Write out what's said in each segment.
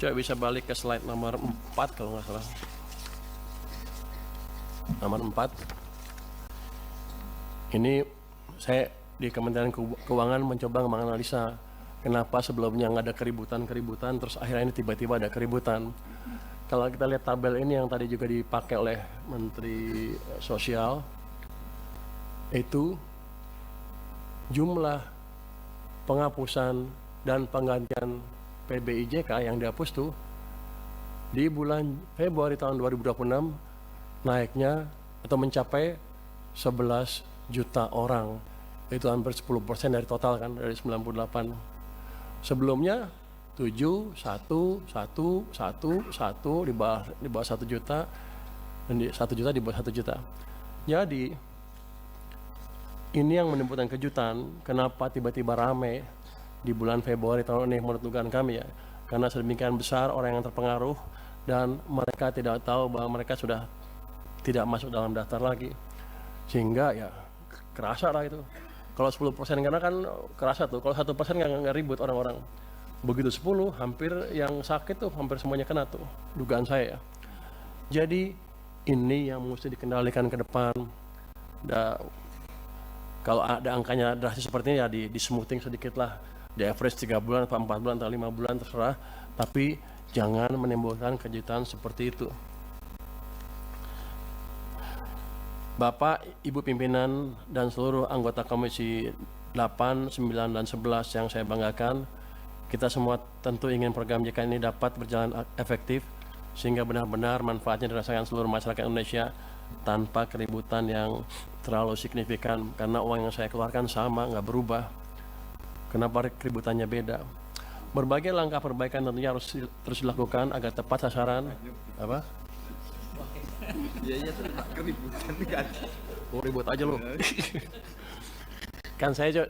Coba bisa balik ke slide nomor 4 kalau nggak salah. Nomor 4. Ini saya di Kementerian Keuangan mencoba menganalisa kenapa sebelumnya nggak ada keributan, terus akhirnya ini tiba-tiba ada keributan. Kalau kita lihat tabel ini yang tadi juga dipakai oleh Menteri Sosial, itu jumlah penghapusan dan penggantian PBIJK yang dihapus tuh di bulan Februari tahun 2026 naiknya atau mencapai 11 juta orang. Itu hampir 10% dari total kan, dari 98. Sebelumnya 7, 1, 1, 1, 1 di bawah 1 juta, dan 1 juta di bawah 1 juta. Jadi ini yang menimbulkan kejutan, kenapa tiba-tiba rame di bulan Februari tahun ini menurut dugaan kami ya. Karena sedemikian besar orang yang terpengaruh dan mereka tidak tahu bahwa mereka sudah tidak masuk dalam daftar lagi. Sehingga ya kerasa lah itu. Kalau 10% karena kan kerasa tuh, kalau 1% nggak ribut orang-orang. Begitu 10, hampir yang sakit tuh hampir semuanya kena tuh, dugaan saya ya. Jadi ini yang mesti dikendalikan ke depan. Kalau ada angkanya drastis seperti ini ya di smoothing sedikit lah. Di average 3 bulan, atau 4 bulan, atau 5 bulan terserah. Tapi jangan menimbulkan kejutan seperti itu. Bapak, Ibu pimpinan, dan seluruh anggota Komisi 8, 9, dan 11 yang saya banggakan, kita semua tentu ingin program JKN ini dapat berjalan efektif, sehingga benar-benar manfaatnya dirasakan seluruh masyarakat Indonesia tanpa keributan yang terlalu signifikan, karena uang yang saya keluarkan sama, nggak berubah. Kenapa keributannya beda? Berbagai langkah perbaikan tentunya harus terus dilakukan agar tepat sasaran. Apa? Iya tuh keributan kan. Oh, ribut aja lo. Kan saya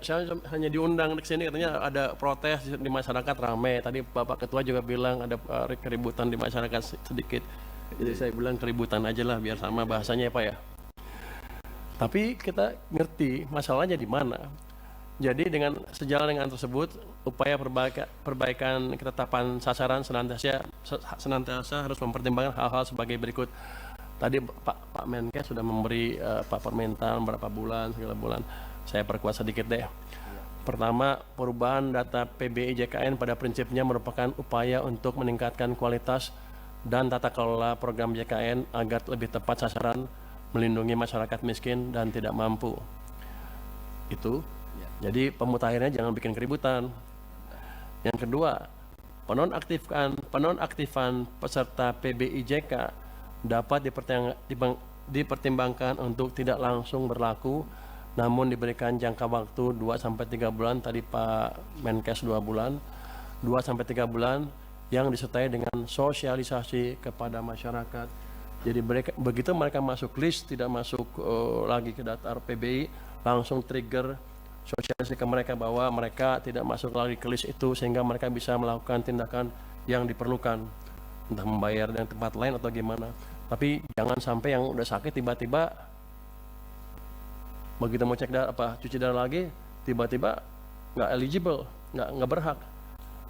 hanya diundang ke sini, katanya ada protes di masyarakat ramai. Tadi Bapak Ketua juga bilang ada keributan di masyarakat sedikit. Jadi saya bilang keributan aja lah biar sama bahasanya ya Pak ya. Tapi kita ngerti masalahnya di mana. Jadi dengan sejalan dengan tersebut, upaya perbaikan ketetapan sasaran senantiasa harus mempertimbangkan hal-hal sebagai berikut. Tadi Pak Menkes sudah memberi permintaan berapa bulan, segala bulan. Saya perkuat sedikit deh. Pertama, perubahan data PBIJKN pada prinsipnya merupakan upaya untuk meningkatkan kualitas dan tata kelola program JKN agar lebih tepat sasaran, melindungi masyarakat miskin dan tidak mampu. Itu. Jadi pemutahirannya jangan bikin keributan. Yang kedua, penonaktifan peserta PBIJK dapat dipertimbangkan untuk tidak langsung berlaku, namun diberikan jangka waktu 2-3 bulan, tadi Pak Menkes 2 bulan, 2-3 bulan yang disertai dengan sosialisasi kepada masyarakat. Jadi begitu mereka masuk list, tidak masuk lagi ke daftar PBI, langsung trigger sosialisasi ke mereka bahwa mereka tidak masuk lagi ke list itu, sehingga mereka bisa melakukan tindakan yang diperlukan, entah membayar dengan tempat lain atau gimana. Tapi jangan sampai yang udah sakit tiba-tiba begitu mau cek cuci darah lagi tiba-tiba nggak eligible, nggak berhak.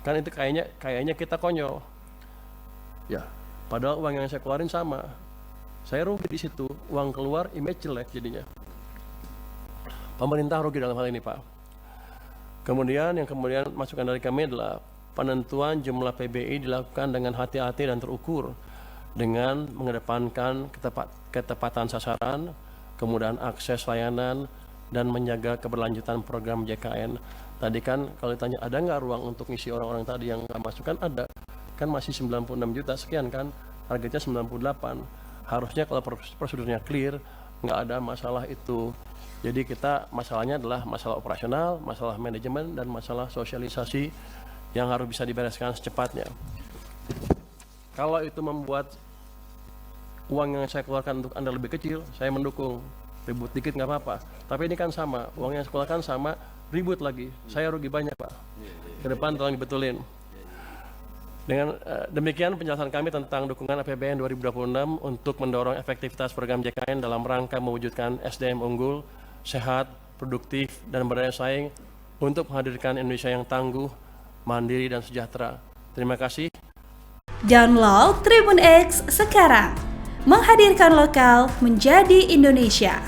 Kan itu kayaknya kita konyol. Ya, padahal uang yang saya keluarin sama. Saya rugi di situ, uang keluar, image jelek jadinya. Pemerintah rugi dalam hal ini, Pak. Kemudian masukan dari kami adalah penentuan jumlah PBI dilakukan dengan hati-hati dan terukur, dengan mengedepankan ketepatan sasaran, kemudahan akses layanan, dan menjaga keberlanjutan program JKN. Tadi kan kalau ditanya ada nggak ruang untuk ngisi orang-orang tadi yang nggak masuk, kan ada. Kan masih 96 juta sekian kan, targetnya 98. Harusnya kalau prosedurnya clear, nggak ada masalah itu. Jadi masalahnya adalah masalah operasional, masalah manajemen, dan masalah sosialisasi yang harus bisa dibereskan secepatnya. Kalau itu membuat uang yang saya keluarkan untuk Anda lebih kecil, saya mendukung. Ribut dikit nggak apa-apa. Tapi ini kan sama, uang yang saya keluarkan sama, ribut lagi. Saya rugi banyak, Pak. Ke depan tolong dibetulin. Dengan demikian penjelasan kami tentang dukungan APBN 2026 untuk mendorong efektivitas program JKN dalam rangka mewujudkan SDM unggul, sehat, produktif, dan berdaya saing untuk menghadirkan Indonesia yang tangguh, mandiri, dan sejahtera. Terima kasih. Download Tribun X sekarang. Menghadirkan lokal menjadi Indonesia.